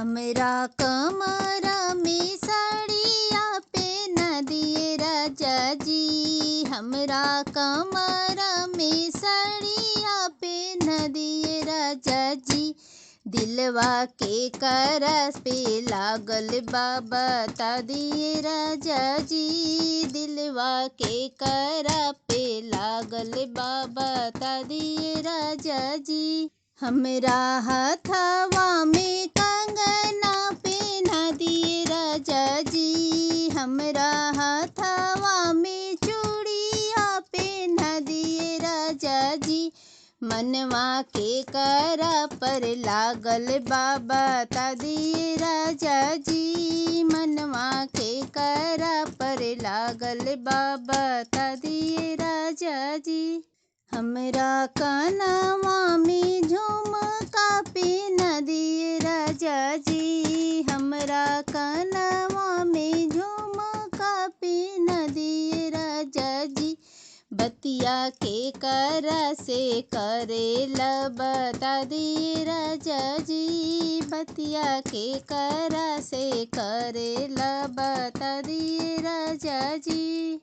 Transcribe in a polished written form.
हमरा कमर में साड़िया पे न दिए राजा जी। हमरा कमर में साड़िया पे न दिए राजा जी। दिलवा के करस पे लागल बा बता दिए राजा जी। दिलवा के करा पे लागल बा बता दिए राजा जी। हमरा हथवा में कंगना पहना दिए राजा जी। हमरा हथवा में चूड़िया पहना दिए राजा जी। मनवा के करा पर लागल बा बता दिए राजा जी। मनवा के करा पर लागल बा बता दिए राजा जी। हमरा कनवा में झुमका पहना दिए राजा जी। हमरा कनवा में झुमका पहना दिए राजा जी। बतिया के करा से करेला बता दिए राजा जी। बतिया के करा से करेला बता दिए राजा जी।